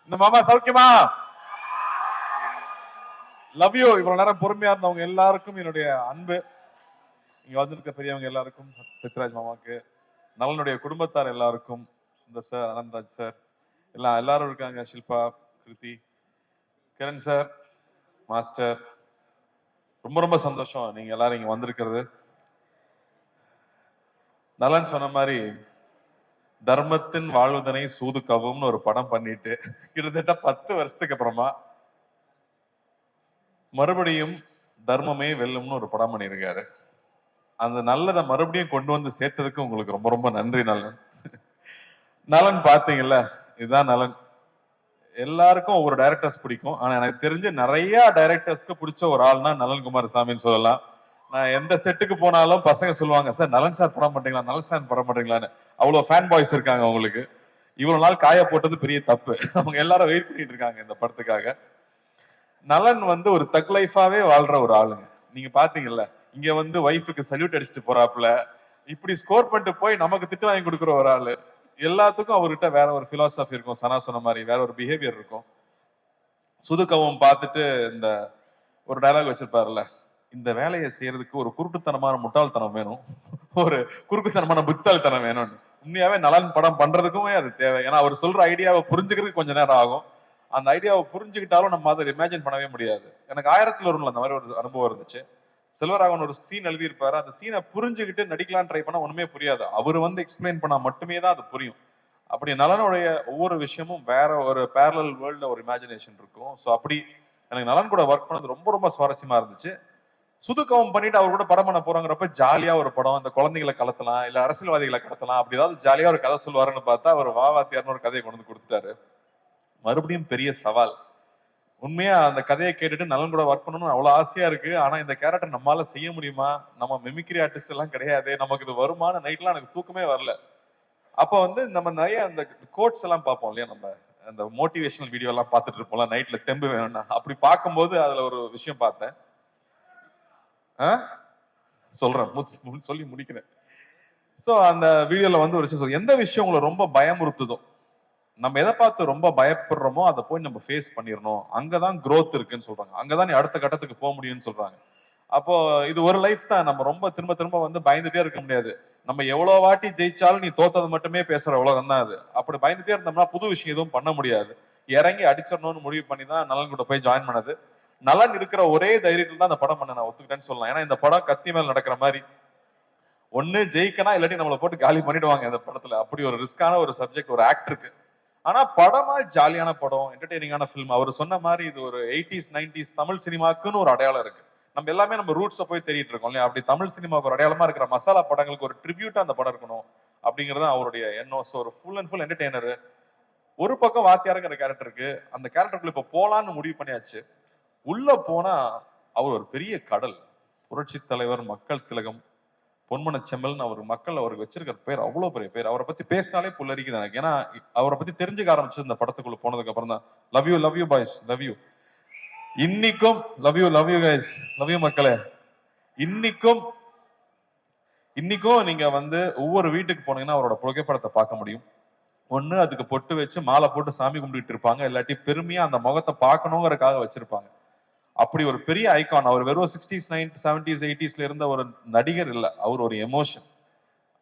இந்த மாமா சௌக்கியமா? Love you. இவ்வளவு நேரம் பொறுமையா இருந்தவங்க எல்லாருக்கும் என்னுடைய அன்பு. இங்க வந்திருக்க பெரியவங்க எல்லாருக்கும், சித்ராஜ் மாமாக்கு, நலனுடைய குடும்பத்தார் எல்லாருக்கும், சுந்தர் சார், அனந்தராஜ் சார், எல்லாரும் இருக்காங்க, ஷில்பா, கிருதி, கிரண் சார், மாஸ்டர். ரொம்ப ரொம்ப சந்தோஷம் நீங்க எல்லாரும் இங்க வந்திருக்கிறது. நலன் சொன்ன மாதிரி தர்மத்தின் வாழ்வதனை சூது கவும்னு ஒரு படம் பண்ணிட்டு கிட்டத்தட்ட 10 வருஷத்துக்கு அப்புறமா மறுபடியும் தர்மமே வெல்லும்னு ஒரு படம் பண்ணியிருக்காரு. அந்த நல்லதை மறுபடியும் கொண்டு வந்து சேர்த்ததுக்கு உங்களுக்கு ரொம்ப ரொம்ப நன்றி நலன். நலன் பாத்தீங்கல்ல, இதுதான் நலன். எல்லாருக்கும் ஒவ்வொரு டைரக்டர்ஸ் பிடிக்கும். ஆனா எனக்கு தெரிஞ்ச நிறைய டைரக்டர்ஸ்க்கு பிடிச்ச ஒரு ஆள்னா நலன் குமார் சாமின்னு சொல்லலாம். நான் எந்த செட்டுக்கு போனாலும் பசங்க சொல்லுவாங்க, சார் நலன் சார் படம் பண்றீங்களா, நலன் சார் படம் பண்றீங்களான்னு. அவ்வளவு ஃபேன் பாய்ஸ் இருக்காங்க அவங்களுக்கு. இவ்வளவு நாள் காய போட்டது பெரிய தப்பு. அவங்க எல்லாரும் வெயிட் பண்ணிட்டு இருக்காங்க இந்த படத்துக்காக. நலன் வந்து ஒரு தக் லைஃபாவே வாழ்ற ஒரு ஆளுங்க. நீங்க பாத்தீங்கல்ல, இங்க வந்து ஒய்ஃபுக்கு சல்யூட் அடிச்சுட்டு போறாப்புல, இப்படி ஸ்கோர் பண்ணிட்டு போய் நமக்கு திட்டு வாங்கி கொடுக்குற ஒரு ஆளு. எல்லாத்துக்கும் அவர்கிட்ட வேற ஒரு பிலாசபி இருக்கும். சனா சொன்ன மாதிரி வேற ஒரு பிஹேவியர் இருக்கும். சுதுக்கவும் பார்த்துட்டு இந்த ஒரு டயலாக் வச்சிருப்பாருல்ல, இந்த வேலையை செய்யறதுக்கு ஒரு குருட்டுத்தனமான முட்டாள்தனம் வேணும், ஒரு குறுக்குத்தனமான புத்தாள்தனம் வேணும்னு. உண்மையாவே நலன் படம் பண்றதுக்குமே அது தேவை. ஏன்னா அவர் சொல்ற ஐடியாவை புரிஞ்சுக்கிறதுக்கு கொஞ்ச நேரம் ஆகும். அந்த ஐடியாவை புரிஞ்சுக்கிட்டாலும் நம்ம அதை இமேஜின் பண்ணவே முடியாது. எனக்கு 1000ல் ஒருவன்ல அந்த மாதிரி ஒரு அனுபவம் இருந்துச்சு. செல்வராகவன் ஒரு சீன் எழுதியிருப்பாரு. அந்த சீனை புரிஞ்சுக்கிட்டு நடிக்கலாம் ட்ரை பண்ணா ஒண்ணுமே புரியாது. அவர் வந்து எக்ஸ்பிளைன் பண்ணா மட்டுமே தான் அது புரியும். அப்படி நலனுடைய ஒவ்வொரு விஷயமும் வேற ஒரு பேரலல் வேர்ல்ட்ல ஒரு இமேஜினேஷன் இருக்கும். ஸோ அப்படி எனக்கு நலன் கூட ஒர்க் பண்ணது ரொம்ப ரொம்ப சுவாரஸ்யமா இருந்துச்சு. சுதுக்கவும் பண்ணிட்டு அவர் கூட படம் பண்ண போறோங்கிறப்ப ஜாலியா ஒரு படம், இந்த குழந்தைகளை கலத்தலாம், இல்ல அரசியல்வாதிகளை கடத்தலாம், அப்படி ஏதாவது ஜாலியா ஒரு கதை சொல்லுவாருன்னு பார்த்தா அவர் வாத்தியார்னு ஒரு கதையை கொண்டு வந்து கொடுத்துட்டாரு. மறுபடியும் பெரிய சவால். உண்மையா அந்த கதையை கேட்டுட்டு நலன் கூட ஒர்க் பண்ணணும்னு அவ்வளவு ஆசையா இருக்கு. ஆனா இந்த கேரக்டர் நம்மளால செய்ய முடியுமா, நம்ம மிமிக்ரி ஆர்டிஸ்ட் எல்லாம் கிடையாது, நமக்கு இது வருமான நைட்லாம் எனக்கு தூக்கமே வரல. அப்ப வந்து நம்ம நிறைய அந்த கோட்ஸ் எல்லாம் பார்ப்போம் இல்லையா, நம்ம அந்த மோட்டிவேஷனல் வீடியோ எல்லாம் பார்த்துட்டு இருப்போம்ல நைட்ல தெம்பு வேணும்னா. அப்படி பார்க்கும்போது அதுல ஒரு விஷயம் பார்த்தேன். சொல்றேன், சொல்லி முடிக்கிறேன். சோ அந்த வீடியோல வந்து ஒரு விஷயம், எந்த விஷயம் உங்களை ரொம்ப பயமுறுத்துதோ, நம்ம எதை பார்த்து ரொம்ப பயப்படுறோமோ அதை போய் நம்ம ஃபேஸ் பண்ணிடணும். அங்கதான் growth இருக்குன்னு சொல்றாங்க. அங்கதான் நீ அடுத்த கட்டத்துக்கு போக முடியும்னு சொல்றாங்க. அப்போ இது ஒரு லைஃப் தான். நம்ம ரொம்ப திரும்ப திரும்ப வந்து பயந்துட்டே இருக்க முடியாது. நம்ம எவ்வளவு வாட்டி ஜெயிச்சாலும் நீ தோத்தது மட்டுமே பேசுற உலகம் தான் அது. அப்படி பயந்துட்டே இருந்தோம்னா புது விஷயம் எதுவும் பண்ண முடியாது. இறங்கி அடிச்சிடணும்னு முடிவு பண்ணி தான் நலன் கூட போய் ஜாயின் பண்ணது. நலன் இருக்கிற ஒரே தைரியத்தில் தான் அந்த படம் பண்ண நான் ஒத்துக்கிட்டேன்னு சொல்லலாம். ஏன்னா இந்த படம் கத்தி மேல் நடக்கிற மாதிரி, ஒண்ணு ஜெயிக்கனா இல்லாட்டி நம்மளை போட்டு காலி பண்ணிடுவாங்க இந்த படத்துல. அப்படி ஒரு ரிஸ்கான ஒரு சப்ஜெக்ட் ஒரு ஆக்டருக்கு. ஆனா படமா ஜாலியான படம், என்டர்டெய்னிங்கான ஃபிலிம். அவர் சொன்ன மாதிரி இது ஒரு 80s 90s தமிழ் சினிமாக்குன்னு ஒரு அடையாளம் இருக்கு. நம்ம எல்லாமே நம்ம ரூட்ஸை போய் தேடிட்டு இருக்கோம் இல்லையா. அப்படி தமிழ் சினிமாவுக்கு ஒரு அடையாளமா இருக்கிற மசாலா படங்களுக்கு ஒரு ட்ரிபியூட்டா அந்த படம் இருக்கணும் அப்படிங்கிறது அவருடைய எண்ணம். ஸோ ஒரு ஃபுல் அண்ட் ஃபுல் என்டர்டெய்னர். ஒரு பக்கம் வாத்தியாருங்கிற கேரக்டருக்கு, அந்த கேரக்டருக்குள்ள இப்ப போலான்னு முடிவு பண்ணியாச்சு. உள்ள போனா அவர் ஒரு பெரிய கடல். புரட்சி தலைவர், மக்கள் திலகம், பொன்மன செம்மல்னு அவர் மக்கள் அவருக்கு வச்சிருக்கிற பேர் அவ்வளவு பெரிய பேர். அவரை பத்தி பேசினாலே புல்லரிக்குது எனக்கு. ஏன்னா அவரை பத்தி தெரிஞ்சுக்க ஆரம்பிச்சது இந்த படத்துக்குள்ள போனதுக்கு அப்புறம் தான். Love you boys, love you. இன்னைக்கும் love you guys, love you மக்களே. இன்னைக்கும் நீங்க வந்து ஒவ்வொரு வீட்டுக்கு போனீங்கன்னா அவரோட புகைப்படத்தை பார்க்க முடியும். ஒண்ணு அதுக்கு பொட்டு வச்சு மாலை போட்டு சாமி கும்பிட்டு இருப்பாங்க, இல்லாட்டி பெருமையா அந்த முகத்தை பார்க்கணுங்கிறதுக்காக வச்சிருப்பாங்க. அப்படி ஒரு பெரிய ஐகான். அவர் வெறும் 60s 90s 70s 80sல இருந்த ஒரு நடிகர் இல்ல, அவர் ஒரு எமோஷன்.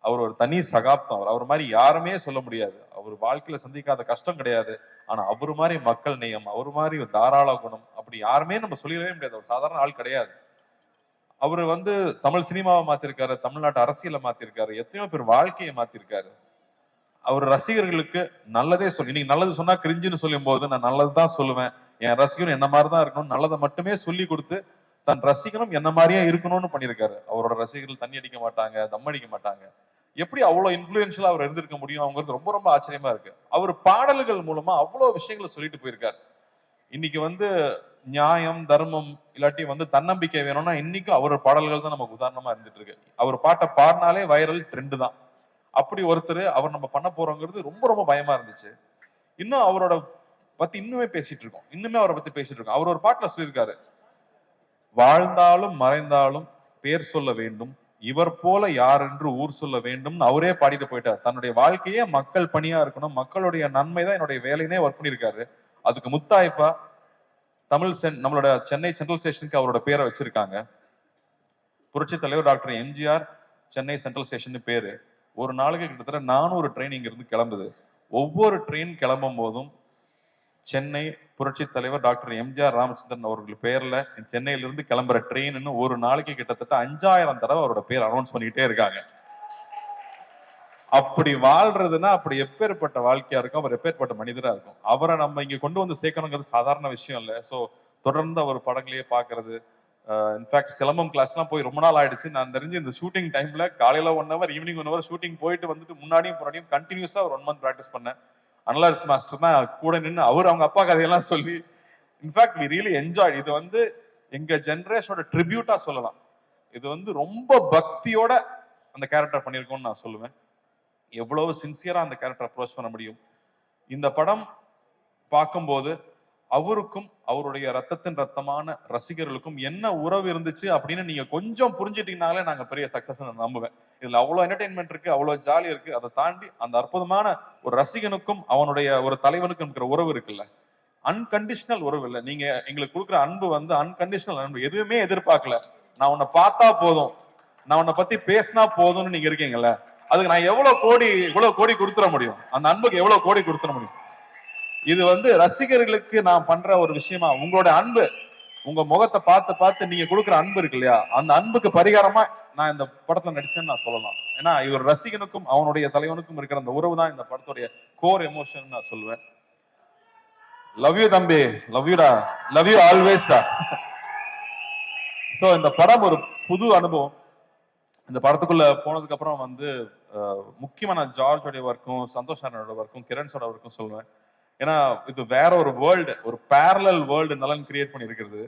அவர் ஒரு தனி சகாப்தம். அவர் மாதிரி யாருமே சொல்ல முடியாது. அவர் வாழ்க்கையில சந்திக்காத கஷ்டம் கிடையாது. ஆனா அவர் மாதிரி மக்கள் நேயம், அவர் மாதிரி தாராள குணம் அப்படி யாருமே நம்ம சொல்லிடவே முடியாது. அவர் சாதாரண ஆள் கிடையாது. அவர் வந்து தமிழ் சினிமாவை மாத்திருக்காரு, தமிழ்நாட்டு அரசியலை மாத்திருக்காரு, எத்தனையோ பேர் வாழ்க்கையை மாத்திருக்காரு. அவர் ரசிகர்களுக்கு நல்லதே சொல்லி, நீங்க நல்லது சொன்னா கிரிஞ்சுன்னு சொல்லும் போது நான் நல்லதுதான் சொல்லுவேன், என் ரசிகனும் என்ன மாதிரிதான் இருக்கணும், நல்லதை மட்டுமே சொல்லி கொடுத்து தன் ரசிகனும் என்ன மாதிரியே இருக்கணும்னு பண்ணியிருக்காரு. அவரோட ரசிகர்கள் தண்ணி அடிக்க மாட்டாங்க, தம் அடிக்க மாட்டாங்க. எப்படி அவ்வளவு இன்ஃபுளுன்ஷியலா அவர் இருந்திருக்க முடியும் அவங்கிறது ரொம்ப ரொம்ப ஆச்சரியமா இருக்கு. அவர் பாடல்கள் மூலமா அவ்வளவு விஷயங்களை சொல்லிட்டு போயிருக்காரு. இன்னைக்கு வந்து நியாயம் தர்மம் இல்லாட்டி வந்து தன்னம்பிக்கை வேணும்னா இன்னைக்கும் அவர் பாடல்கள் தான் நமக்கு உதாரணமா இருந்துட்டு இருக்கு. அவர் பாட்டை பாடினாலே வைரல் ட்ரெண்ட் தான். அப்படி ஒருத்தர் அவர் நம்ம பண்ண போறோங்கிறது ரொம்ப ரொம்ப பயமா இருந்துச்சு. இன்னும் அவரோட பத்தி இன்னுமே பேசிட்டு இருக்கோம். அவரை பத்தி பேசிட்டு இருக்கோம். அவர் ஒரு பாட்டுல சொல்லியிருக்காரு, வாழ்ந்தாலும் மறைந்தாலும் பேர் சொல்ல வேண்டும், இவர் போல யார் என்று ஊர் சொல்ல வேண்டும்னு அவரே பாடிட்டு போயிட்டார். தன்னுடைய வாழ்க்கையே மக்கள் பணியா இருக்கணும், மக்களுடைய நன்மை தான் என்னுடைய வேலைனே ஒர்க் பண்ணியிருக்காரு. அதுக்கு முத்தாய்ப்பா நம்மளோட சென்னை சென்ட்ரல் ஸ்டேஷனுக்கு அவரோட பேரை வச்சிருக்காங்க. புரட்சி தலைவர் doctor MGR Chennai central station பேரு. ஒரு நாளுக்கு கிட்டத்தட்ட 400 ட்ரெயின் இங்க இருந்து கிளம்புது. ஒவ்வொரு ட்ரெயின் கிளம்பும் போதும் சென்னை புரட்சி தலைவர் டாக்டர் எம்ஜிஆர் ராமச்சந்திரன் அவர்கள் பேர்ல சென்னையிலிருந்து கிளம்புற ட்ரெயின் ஒரு நாளைக்கு கிட்டத்தட்ட 5000 தடவை அவரோட பேர் அனௌன்ஸ் பண்ணிக்கிட்டே இருக்காங்க. அப்படி வாழ்றதுன்னா அப்படி எப்பேற்பட்ட வாழ்க்கையா இருக்கும், அவர் எப்பேற்பட்ட மனிதரா இருக்கும். அவரை நம்ம இங்க கொண்டு வந்து சேர்க்கணுங்கிறது சாதாரண விஷயம் இல்லை. ஸோ தொடர்ந்து அவர் படங்களையே பாக்குறது. இன்ஃபேக்ட் சிலம்பம் கிளாஸ் எல்லாம் போய் ரொம்ப நாள் ஆயிடுச்சு. நான் தெரிஞ்சு இந்த ஷூட்டிங் டைம்ல காலையில 1 hour ஈவினிங் 1 hour ஷூட்டிங் போயிட்டு வந்துட்டு முன்னாடியும் கண்டினியூஸா ஒரு 1 month ப்ராக்டிஸ் பண்ணேன். அனலாரிஸ் மாஸ்டர் தான் கூட நின்று அவங்க அப்பா கதையெல்லாம் சொல்லி இன்ஃபேக்ட் வி ரியலி என்ஜாய். இது எங்க ஜெனரேஷனோட ட்ரிபியூட்டா சொல்லலாம். இது ரொம்ப பக்தியோட அந்த கேரக்டர் பண்ணியிருக்கோம்னு நான் சொல்லுவேன். எவ்வளவு சின்சியரா அந்த கேரக்டர் அப்ரோச் பண்ண முடியும். இந்த படம் பார்க்கும்போது அவருக்கும் அவருடைய ரத்தத்தின் ரத்தமான ரசிகர்களுக்கும் என்ன உறவு இருந்துச்சு அப்படின்னு நீங்க கொஞ்சம் புரிஞ்சுட்டீங்கனாலே நாங்க பெரிய சக்சஸ் நம்புவேன். இதுல அவ்வளவு என்டர்டைன்மெண்ட் இருக்கு, அவ்வளவு ஜாலி இருக்கு. அதை தாண்டி அந்த அற்புதமான ஒரு ரசிகனுக்கும் அவனுடைய ஒரு தலைவனுக்கும் இருக்கிற உறவு இருக்குல்ல, அன்கண்டிஷனல் உறவு இல்லை. நீங்க எங்களுக்கு கொடுக்குற அன்பு அன்கண்டிஷனல் அன்பு. எதுவுமே எதிர்பார்க்கல, நான் உன்னை பார்த்தா போதும், நான் உன்னை பத்தி பேசினா போதும்னு நீங்க இருக்கீங்கல்ல, அதுக்கு நான் இவ்வளவு கோடி கொடுத்துட முடியும். அந்த அன்புக்கு எவ்வளவு கோடி கொடுத்துட முடியும். இது ரசிகர்களுக்கு நான் பண்ற ஒரு விஷயமா. உங்களோட அன்பு, உங்க முகத்தை பார்த்து நீங்க கொடுக்குற அன்பு இருக்கு இல்லையா, அந்த அன்புக்கு பரிகாரமா நான் இந்த படத்துல நடிச்சேன்னு நான் சொல்லலாம். ஏன்னா இவர் ரசிகனுக்கும் அவனுடைய தலைவனுக்கும் இருக்கிற அந்த உறவு தான் இந்த படத்துடைய கோர் எமோஷன் நான் சொல்லுவேன். லவ் யூ தம்பி, லவ் யூடா, லவ் யூ ஆல்வேஸ் டா. சோ இந்த படம் ஒரு புது அனுபவம். இந்த படத்துக்குள்ள போனதுக்கு அப்புறம் முக்கியமா நான் ஜார்ஜோடைய ஒர்க்கும் சந்தோஷ் நாராயணோட ஒர்க்கும் கிரண்ஸோட ஒர்க்கும் சொல்லுவேன். ஏன்னா இது வேற ஒரு வேர்ல்டு, ஒரு பேரலல் வேர்ல்டு நலன் கிரியேட் பண்ணி இருக்கிறது.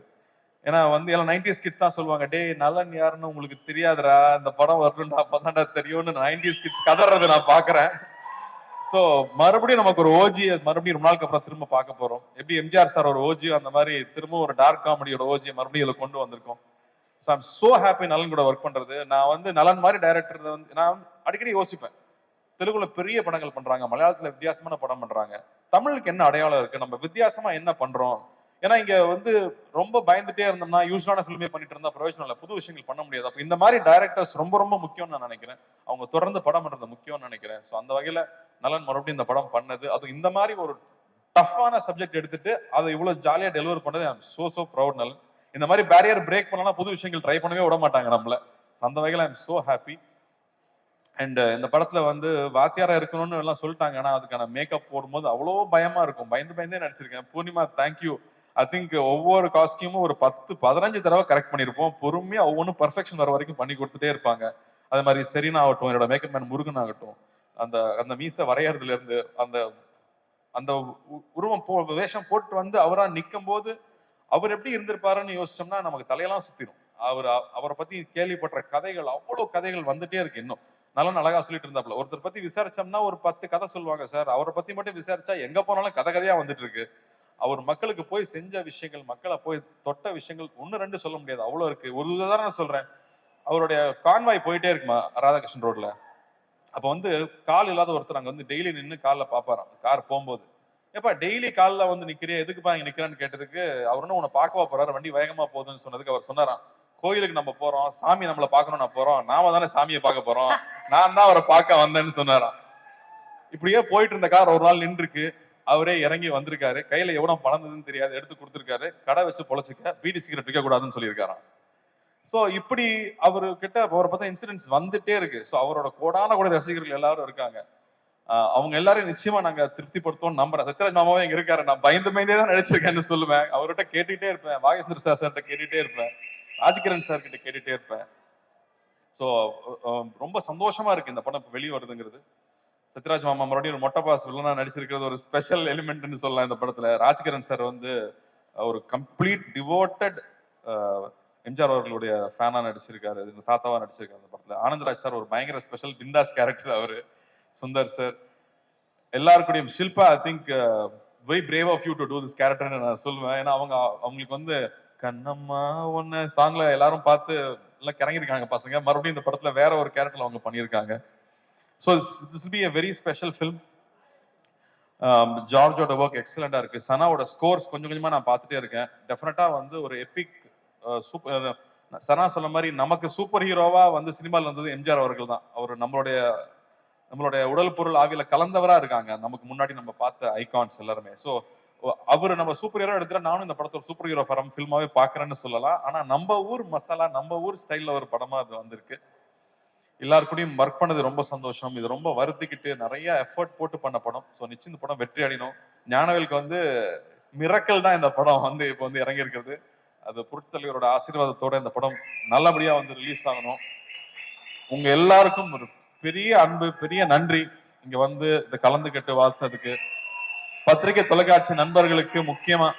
ஏன்னா எல்லாம் 90s கிட்ஸ் தான் சொல்லுவாங்க, டே நலன் யாருன்னு உங்களுக்கு தெரியாதுடா, இந்த படம் வரணும்டா அப்பதான்டா தெரியும்னு 90s கிட்ஸ் கதறது நான் பாக்குறேன். சோ மறுபடியும் நமக்கு ஒரு ஓஜி மறுபடியும் ரொம்ப நாளுக்கு அப்புறம் திரும்ப பார்க்க போறோம். எப்படி எம்ஜிஆர் சார் ஒரு ஓஜி, அந்த மாதிரி திரும்ப ஒரு டார்க் காமெடியோட ஓஜி மறுபடியும் இதுல கொண்டு வந்திருக்கோம். ஸோ ஐம் சோ ஹாப்பி நலன் கூட ஒர்க் பண்றது. நான் நலன் மாதிரி டைரக்டர் நான் அடிக்கடி யோசிப்பேன், தெலுங்குல பெரிய படங்கள் பண்றாங்க, மலையாளத்துல வித்தியாசமான படம் பண்றாங்க, தமிழுக்கு என்ன அடையாளம் இருக்கு, நம்ம வித்தியாசமா என்ன பண்றோம். ஏன்னா இங்க ரொம்ப பயந்துட்டே இருந்தோம்னா யூஸ்வலான ஃபிலிமே பண்ணிட்டு இருந்தா பிரயோஜனம் இல்லை, புது விஷயங்கள் பண்ண முடியாது. அப்ப இந்த மாதிரி டைரக்டர்ஸ் ரொம்ப ரொம்ப முக்கியம்னு நான் நினைக்கிறேன். அவங்க தொடர்ந்து படம் பண்றது முக்கியம்னு நினைக்கிறேன். ஸோ அந்த வகையில நலன் மறுபடியும் இந்த படம் பண்ணது, அது இந்த மாதிரி ஒரு டஃப்பான சப்ஜெக்ட் எடுத்துட்டு அதை இவ்வளவு ஜாலியா டெலிவர் பண்ணது ஐ அம் சோ ப்ரௌட் நலன். இந்த மாதிரி பேரியர் பிரேக் பண்ணலாம், புது விஷயங்கள் ட்ரை பண்ணவே விட மாட்டாங்க நம்மள. அந்த வகையில I am so happy. And இந்த படத்துல வாத்தியாரா இருக்கணும்னு எல்லாம் சொல்லிட்டாங்க. ஆனா அதுக்கான மேக்கப் போடும்போது அவ்வளோ பயமா இருக்கும், பயந்தே நடிச்சிருக்கேன். பூர்ணிமா தேங்க்யூ. ஐ திங்க் ஒவ்வொரு காஸ்டியூமும் ஒரு 10-15 தடவை கரெக்ட் பண்ணிருப்போம். பொறுமையா ஒவ்வொன்றும் பர்ஃபெக்ஷன் வர வரைக்கும் பண்ணி கொடுத்துட்டே இருப்பாங்க. அதே மாதிரி செரீனா ஆகட்டும், என்னோட மேக்கப் மேன் முருகன் ஆகட்டும், அந்த மீசை வரையறதுல இருந்து அந்த உருவம் வேஷம் போட்டு அவரா நிற்கும் போது அவர் எப்படி இருந்திருப்பாருன்னு யோசிச்சோம்னா நமக்கு தலையெல்லாம் சுத்திடும். அவரை பத்தி கேள்விப்பட்ட கதைகள், அவ்வளவு கதைகள் வந்துட்டே இருக்கு. இன்னும் நல்லா அழகா சொல்லிட்டு இருந்தாப்புல. ஒருத்தர் பத்தி விசாரிச்சோம்னா ஒரு 10 கதை சொல்லுவாங்க சார், அவரை பத்தி மட்டும் விசாரிச்சா எங்க போனாலும் கதையா வந்துட்டு இருக்கு. அவர் மக்களுக்கு போய் செஞ்ச விஷயங்கள், மக்களை போய் தொட்ட விஷயங்கள் 1-2 சொல்ல முடியாது, அவ்வளவு இருக்கு. ஒரு உதாரணம் சொல்றேன், அவருடைய கான்வாய் போயிட்டே இருக்குமா ராதாகிருஷ்ணன் ரோட்ல. அப்ப கால் இல்லாத ஒருத்தர் அங்க டெய்லி நின்று காலில் பாப்பாராம். கார் போகும்போது, ஏப்பா டெய்லி காலில் நிக்கிறியா, எதுக்குப்பா இங்க நிக்கிறான்னு கேட்டதுக்கு, அவருன்னு உன்னை பார்க்கவா போறாரு, வண்டி வேகமா போகுதுன்னு சொன்னதுக்கு அவர் சொன்னாராம், கோயிலுக்கு நம்ம போறோம், சாமி நம்மளை பார்க்கணும் போறோம், நாம தானே சாமியை பார்க்க போறோம், நான் தான் அவரை பார்க்க வந்தேன்னு சொன்னாராம். இப்படியே போயிட்டு இருந்த கார் ஒரு நாள் நின்றுருக்கு. அவரே இறங்கி வந்திருக்காரு, கையில எவ்வளவு பணந்ததுன்னு தெரியாது, எடுத்து கொடுத்துருக்காரு. கடை வச்சு பொழைச்சிக்க, பீடி சிகரெட் விற்க கூடாதுன்னு சொல்லியிருக்காராம். சோ இப்படி அவரு கிட்ட அவரை பார்த்தா இன்சிடென்ட்ஸ் வந்துட்டே இருக்கு. சோ அவரோட கோடான கூட ரசிகர்கள் எல்லாரும் இருக்காங்க. அவங்க எல்லாரும் நிச்சயமா நாங்க திருப்திப்படுத்தோம்னு நம்புறேன். சத்யராஜ் மாமாவே இங்க இருக்காரு, நான் பயந்தே தான் நடிச்சிருக்கேன்னு சொல்லுவேன். அவர்கிட்ட கேட்டுட்டே இருப்பேன், வாகேஸ்வர் சார்கிட்ட கேட்டுட்டே இருப்பேன், ராஜ்கிரண் சார் கிட்ட கேட்டுட்டே இருப்பேன். சோ ரொம்ப சந்தோஷமா இருக்கு இந்த படம் வெளியே வருதுங்கிறது. சத்யராஜ் மாமா மறுபடியும் ஒரு மொட்டை பாஸ் வில்லனா நடிச்சிருக்கிறது ஒரு ஸ்பெஷல் எலிமெண்ட்னு சொல்லலாம் இந்த படத்துல. ராஜ்கிரண் சார் ஒரு கம்ப்ளீட் டிவோட்டட் எம்ஜிஆர் அவர்களுடைய ஃபேனா நடிச்சிருக்காரு, தாத்தாவா நடிச்சிருக்காரு இந்த படத்துல. ஆனந்தராஜ் சார் ஒரு பயங்கர ஸ்பெஷல் பிந்தாஸ் கேரக்டர் அவரு. சுந்தர் சார் எல்லாருக்கூடையும், Shilpa I think very brave of you to do this கேரக்டர்னு நான் சொல்லுவேன். ஏன்னா அவங்களுக்கு கண்ணம்மா ஒன்னு சாங்ல எல்லாரும் பார்த்து எல்லாம் கிறங்கிருக்காங்க பசங்க. மறுபடியும் இந்த படத்துல வேற ஒரு கேரக்டர்ல அவங்க பண்ணியிருக்காங்க. So this will be a very special film. ஜார்ஜோட ஒர்க் எக்ஸலண்டா இருக்கு. சனாவோட ஸ்கோர்ஸ் கொஞ்சம் கொஞ்சமா நான் பார்த்துட்டே இருக்கேன். டெஃபினட்டா வந்து ஒரு எபிக் சூப்பர். சனா சொன்ன மாதிரி நமக்கு சூப்பர் ஹீரோவா வந்து சினிமாவில் வந்தது எம்ஜிஆர் அவர்கள் தான். அவர் நம்மளுடைய உடல் பொருள் ஆவியில கலந்தவரா இருக்காங்க. நமக்கு முன்னாடி நம்ம பார்த்த ஐகான்ஸ் எல்லாருமே. ஸோ அவர் நம்ம சூப்பர் ஹீரோ எடுத்துட்டா நானும் இந்த படத்தை ஒரு சூப்பர் ஹீரோ ஃபில்மாவே பாக்குறேன்னு சொல்லலாம். ஆனா நம்ம ஊர் மசாலா, நம்ம ஊர் ஸ்டைல்ல ஒரு படமா அது வந்திருக்கு. எல்லாருக்கூடயும் ஒர்க் பண்ணது ரொம்ப சந்தோஷம். இது ரொம்ப வருத்திக்கிட்டு நிறைய எஃபர்ட் போட்டு பண்ண படம். ஸோ நிச்சயம் இந்த படம் வெற்றி அடையணும். ஞானவேலுக்கு வந்து மிரக்கல் தான் இந்த படம் வந்து இப்போ வந்து இறங்கி இருக்கிறது. அது புரட்சி தலைவரோட ஆசீர்வாதத்தோட இந்த படம் நல்லபடியா வந்து ரிலீஸ் ஆகணும். உங்க எல்லாருக்கும் ஒரு பெரிய அன்பு, பெரிய நன்றி இங்க வந்து இதை கலந்துக்கிட்டு வாழ்த்துனதுக்கு. பத்திரிகை தொலைக்காட்சி நண்பர்களுக்கு முக்கியமா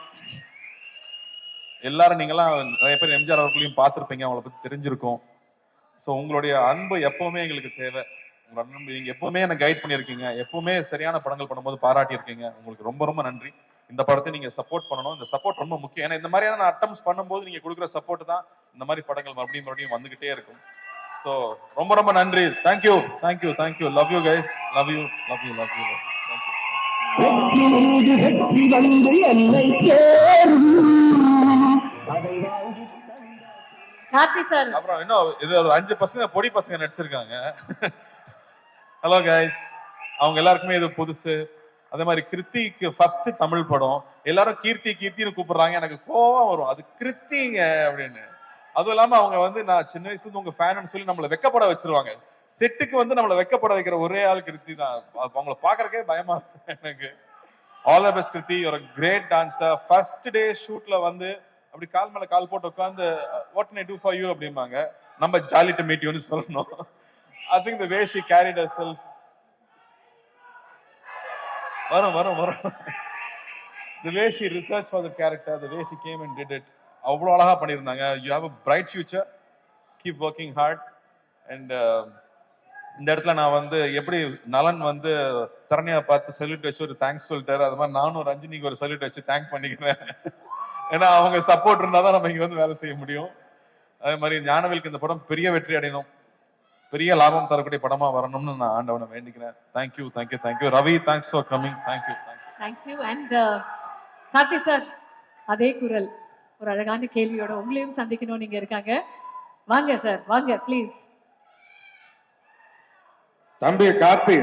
எல்லாரும் நீங்களாம் நிறைய பேர் எம்ஜிஆர் அவர்களையும் பார்த்திருப்பீங்க, அவங்கள பத்தி தெரிஞ்சிருக்கும். ஸோ உங்களுடைய அன்பு எப்பவுமே எங்களுக்கு தேவை. உங்களோட அன்பு நீங்க எப்பவுமே எனக்கு கைட் பண்ணியிருக்கீங்க, எப்பவுமே சரியான படங்கள் பண்ணும்போது பாராட்டி இருக்கீங்க. உங்களுக்கு ரொம்ப ரொம்ப நன்றி. இந்த படத்தை நீங்க சப்போர்ட் பண்ணணும். இந்த சப்போர்ட் ரொம்ப முக்கியம். ஏன்னா இந்த மாதிரியான அட்டம்ஸ் பண்ணும்போது நீங்க கொடுக்குற சப்போர்ட் தான் இந்த மாதிரி படங்கள் மறுபடியும் வந்துகிட்டே இருக்கும். ஸோ ரொம்ப ரொம்ப நன்றி. Thank you thank you thank you. Love you guys. Love you love you love you. அப்புறம் இன்னும் இது ஒரு 5 பசங்க பொடி பசங்க நடிச்சிருக்காங்க. Hello guys. அவங்க எல்லாருக்குமே இது புதுசு. அதே மாதிரி கிருத்திக்கு ஃபர்ஸ்ட் தமிழ் படம். எல்லாரும் கீர்த்தின்னு கூப்பிடுறாங்க. எனக்கு கோவம் வரும், அது கிருத்திங்க அப்படின்னு. அதுவும் இல்லாம அவங்க வந்து நான் சின்ன வயசுல இருந்து உங்க ஃபேன் சொல்லி நம்மளை வெக்கப்பட வச்சிருவாங்க. செட்டுக்கு வந்து நம்மளை வெக்கப்பட வைக்கிற ஒரே ஆள் கிருத்தி தான். அவங்களை பாக்குறக்கே பயமா இருக்கு எனக்கு. All the best Kriti. ஒரு கிரேட் டான்சர். ஃபர்ஸ்ட் டே ஷூட்ல வந்து அப்படி கால் மேல கால் போட்டு உட்காந்து what can I to for you அப்படிம்பாங்க. நம்ம ஜாலி டு மீட் யூன்னு சொல்லணும். I think the way she carried herself. வரும். The way she researched for the character, the way she came and did it. அவ்வளோ அழகா பண்ணியிருந்தாங்க. You have a bright future. Keep working hard. And இந்த இடத்துல நான் வந்து எப்படி நலன் வந்து சரண்யா பார்த்து சல்யூட் வச்சு ஒரு தேங்க்ஸ் சொல்லிட்டாரு, அது மாதிரி நானும் ரஞ்சினிக்கு ஒரு சல்யூட் வச்சு தேங்க் பண்ணிக்கிறேன். ஏன்னா அவங்க சப்போர்ட் இருந்தாதான் நம்ம இங்க வந்து வேலை செய்ய முடியும். அதே மாதிரி ஞானவேலுக்கு இந்த படம் பெரிய வெற்றி அடையணும், பெரிய லாபம் தரக்கூடிய படமா வரணும்னு நான் ஆண்டவனை வேண்டிக்கிறேன். Thank you thank you thank you. Ravi, thanks for coming. Thank you thank you. And Karthi sir, அதே குரல் ஒரு அழகான கேள்வியோட உங்களையும் சந்திக்கணும் நீங்க இருக்காங்க. வாங்க சார், வாங்க ப்ளீஸ். தம்பி கார்த்தி,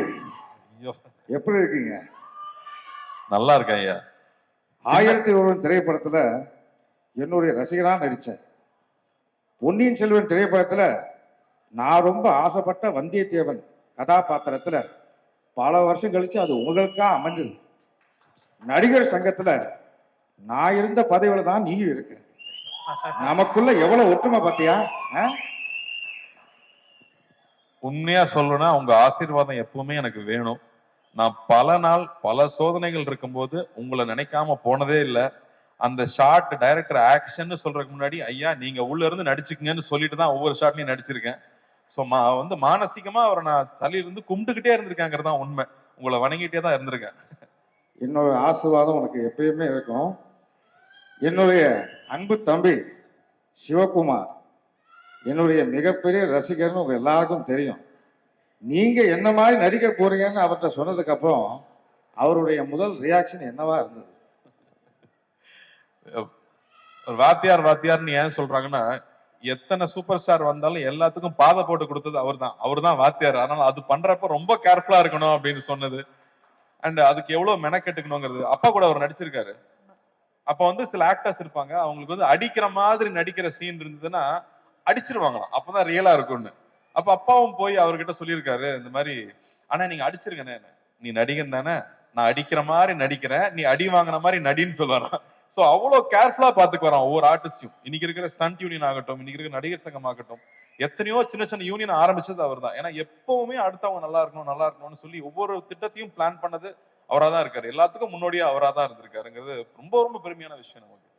எப்படி இருக்கீங்க? நல்லா இருக்கேன் ஐயா. 1001 திரைப்படத்துல என்னுடைய ரசிகனா நடிச்சேன். பொன்னியின் செல்வன் திரைப்படத்துல நான் ரொம்ப ஆசைப்பட்ட வந்தியத்தேவன் கதாபாத்திரத்துல பல வருஷம் கழிச்சு அது உங்களுக்கா அமைஞ்சது. நடிகர் சங்கத்துல நான் இருந்த பதவியில தான் நீ இருக்கு. நமக்குள்ள எவ்வளவு ஒற்றுமை பார்த்தியா? உண்மையா சொல்லணும்னா உங்க ஆசீர்வாதம் எப்பவுமே எனக்கு வேணும். நான் பல நாள் பல சோதனைகள் இருக்கும்போது உங்களை நினைக்காம போனதே இல்லை. அந்த ஷார்ட் டைரக்டர் ஆக்ஷன் சொல்றதுக்கு முன்னாடி ஐயா நீங்க உள்ள இருந்து நடிச்சுக்கங்கன்னு சொல்லிட்டு தான் ஒவ்வொரு ஷாட்லையும் நடிச்சிருக்கேன். ஸோ வந்து மானசீகமா அவரை நான் தலையிலிருந்து கும்பிட்டுக்கிட்டே இருந்திருக்காங்கிறது தான் உண்மை. உங்களை வணங்கிட்டே தான் இருந்திருக்கேன். என்னோட ஆசீர்வாதம் உனக்கு எப்பயுமே இருக்கும். என்னுடைய அன்பு தம்பி சிவகுமார் என்னுடைய மிகப்பெரிய ரசிகர்னு உங்க எல்லாருக்கும் தெரியும். நீங்க என்ன மாதிரி நடிக்க போறீங்கன்னு அவர்கிட்ட சொன்னதுக்கு அப்புறம் அவருடைய முதல் ரியாக்ஷன் என்னவா இருந்தது? வாத்தியார்னு ஏன் சொல்றாங்கன்னா, எத்தனை சூப்பர் ஸ்டார் வந்தாலும் எல்லாத்துக்கும் பாதை போட்டு கொடுத்தது அவர் தான் வாத்தியார். அதனால அது பண்றப்ப ரொம்ப கேர்ஃபுல்லா இருக்கணும் அப்படின்னு சொன்னது. அண்ட் அதுக்கு எவ்வளவு மெனக்கெட்டுக்கணுங்கிறது. அப்பா கூட அவர் நடிச்சிருக்காரு. அப்ப வந்து சில ஆக்டர்ஸ் இருப்பாங்க, அவங்களுக்கு வந்து அடிக்கிற மாதிரி நடிக்கிற சீன் இருந்ததுன்னா அடிச்சிருவாங்களாம், அப்பதான் ரியலா இருக்கும்னு. அப்ப அப்பாவும் போய் அவர்கிட்ட சொல்லியிருக்காரு இந்த மாதிரி, ஆனா நீங்க அடிச்சிருக்கனே, நீ நடிகன் தானே, நான் அடிக்கிற மாதிரி நடிக்கிறேன், நீ அடி வாங்கின மாதிரி நடின்னு சொல்லுவாராம். சோ அவ்வளவு கேர்ஃபுல்லா பாத்துக்கு வரோம் ஒவ்வொரு ஆர்டிஸ்டையும். இன்னைக்கு இருக்கிற ஸ்டண்ட் யூனியன் ஆகட்டும், இன்னைக்கு இருக்கிற நடிகர் சங்கம் ஆகட்டும், எத்தனையோ சின்ன சின்ன யூனியன் ஆரம்பிச்சது அவர் தான். ஏன்னா எப்பவுமே அடுத்தவங்க நல்லா இருக்கணும்னு சொல்லி ஒவ்வொரு திட்டத்தையும் பிளான் பண்ணது அவரா தான் இருக்காரு. எல்லாத்துக்கும் முன்னோடியா அவரா தான் இருந்திருக்காருங்கிறது ரொம்ப ரொம்ப பெருமையான விஷயம் நமக்கு.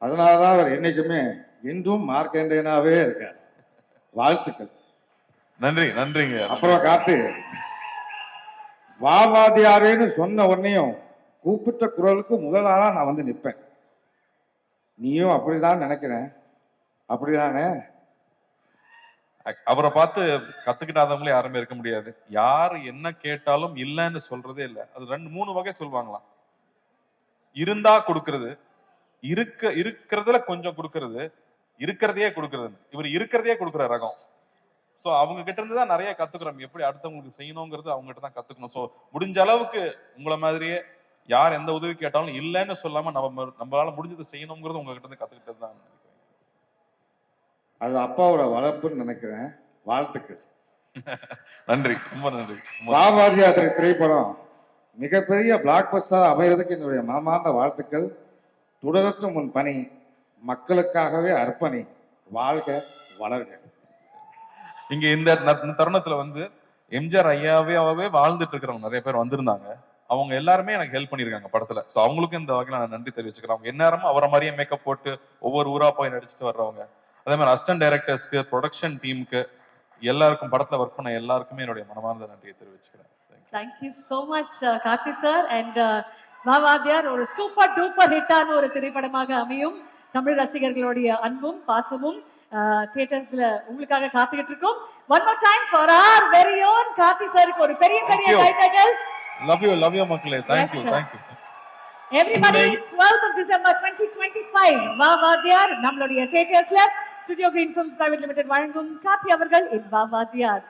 அதனாலதான் அவர் என்னைக்குமே இன்றும் மார்க்கண்டேனாவே இருக்கார். வாழ்த்துக்கள். நன்றிங்க. அப்புறம் காத்து வாவாதியாரேன்னு சொன்ன உடனேயும் கூப்பிட்ட குரலுக்கு முதலாளா நான் வந்து நிற்பேன். நீயும் அப்படிதான் நினைக்கிறேன், அப்படிதானே? அவரை பார்த்து கத்துக்கிட்டாதவங்களே யாருமே இருக்க முடியாது. யாரு என்ன கேட்டாலும் இல்லைன்னு சொல்றதே இல்லை. அது 2-3 வகை சொல்லுவாங்களாம். இருந்தா கொடுக்கறது, இருக்கிறதுல கொஞ்சம் கொடுக்கறது, இருக்கிறதையே கொடுக்கறது. இவர் இருக்கிறதையே கொடுக்குற ரகம். சோ அவங்க கிட்ட இருந்து தான் நிறைய கத்துக்கிறோம். எப்படி அடுத்தவங்களுக்கு செய்யணுங்கிறது அவங்க கிட்ட தான் கத்துக்கணும். சோ முடிஞ்ச அளவுக்கு உங்களை மாதிரியே யார் எந்த உதவி கேட்டாலும் இல்லைன்னு சொல்லாம நம்மளால முடிஞ்சதை செய்யணுங்கிறது உங்ககிட்ட இருந்து கத்துக்கிட்டது தான் நினைக்கிறேன். அது அப்பாவோட வளர்ப்புன்னு நினைக்கிறேன். வாழ்த்துக்கள். நன்றி, ரொம்ப நன்றி. பாபாதியாத்திரை திரைப்படம் மிகப்பெரிய பிளாக் பஸ்டர் அமைகிறதுக்கு என்னுடைய மனமார்ந்த வாழ்த்துக்கள். தொடரட்டும் உன் பணி, மக்களுக்காகவே அர்ப்பணி, வாழ்க வளர்க. இங்க இந்த தருணத்துல வந்து எம்ஜிஆர் ஐயாவே வாழ்ந்துட்டு இருக்கிறவங்க நிறைய பேர் வந்திருந்தாங்க. அவங்க எல்லாருமே எனக்கு ஹெல்ப் பண்ணிருக்காங்க படத்துல. சோ அவங்களுக்கும் இந்த வகையில நான் நன்றி தெரிவிச்சுக்கிறேன். அவங்க எந்நேரமும் அவரை மாதிரியே மேக்கப் போட்டு ஒவ்வொரு ஊரா போய் நடிச்சுட்டு வர்றவங்க. அதே மாதிரி அசிஸ்டன்ட் டைரக்டர்ஸ்க்கு, ப்ரொடக்ஷன் டீமுக்கு, எல்லாருக்கும் படத்துல ஒர்க் பண்ண எல்லாருக்குமே என்னுடைய மனமார்ந்த நன்றியை தெரிவிச்சுக்கிறேன். Thank you so much Karthi sir. And Vaa Vaathiyaar ஒரு சூப்பர் டூப்பர் ஹிட்டான ஒரு திரைப்படமாக அமையும். தமிழ் ரசிகர்களுடைய அன்பும் பாசமும் தியேட்டர்ஸ்ல உங்களுக்காக காத்துக்கிட்டு இருக்கோம். One more time for our very own Karthi சாருக்கு ஒரு பெரிய கைதட்டல். லவ் யூ மக்களே. Thank you. Everybody, 12th of December 2025 Vaa Vaathiyaar நம்மளுடைய தியேட்டர்ஸ்ல Studio Green Films Private Limited வழங்கும் கார்த்தி அவர்கள் இன் வாவாதியார்.